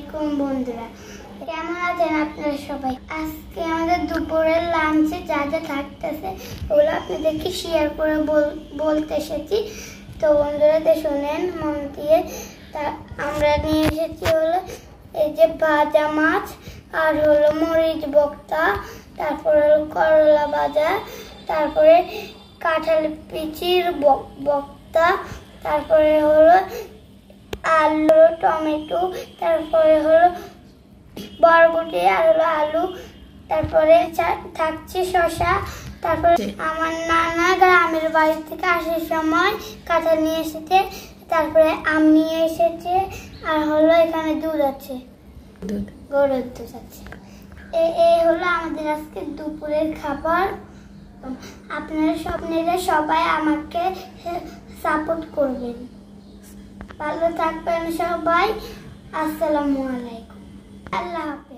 আলাইকুম বন্ধুরা, কেমন আছেন আপনারা সবাই? আজকে আমাদের দুপুরের লাঞ্চে যা যা থাকতেছে ওগুলো আপনাদেরকে শেয়ার করে বলতে এসেছি। তো বন্ধুরা শুনেন মন দিয়ে। তা আমরা নিয়ে এসেছি হলো এই যে ভাজা মাছ, আর হলো মরিচ ভর্তা, তারপরে হলো করলা ভাজা, তারপরে কাঁঠাল বিচির ভর্তা, তারপরে হলো আলু টমেটো, তারপরে হলো বরবটি আর হলো আলু, তারপরে থাকছে শসা। তারপরে আমার নানা গ্রামের বাড়ি থেকে আসার সময় কাঁঠাল নিয়ে এসেছে, তারপরে আম নিয়ে এসেছে, আর হলো এখানে দুধ আছে, গরুর দুধ আছে। এই হলো আমাদের আজকে দুপুরের খাবার। আপনারা সবাই আমাকে সাপোর্ট করবেন। ভালো থাকবেন সবাই। আসসালামু আলাইকুম। আল্লাহ হাফেজ।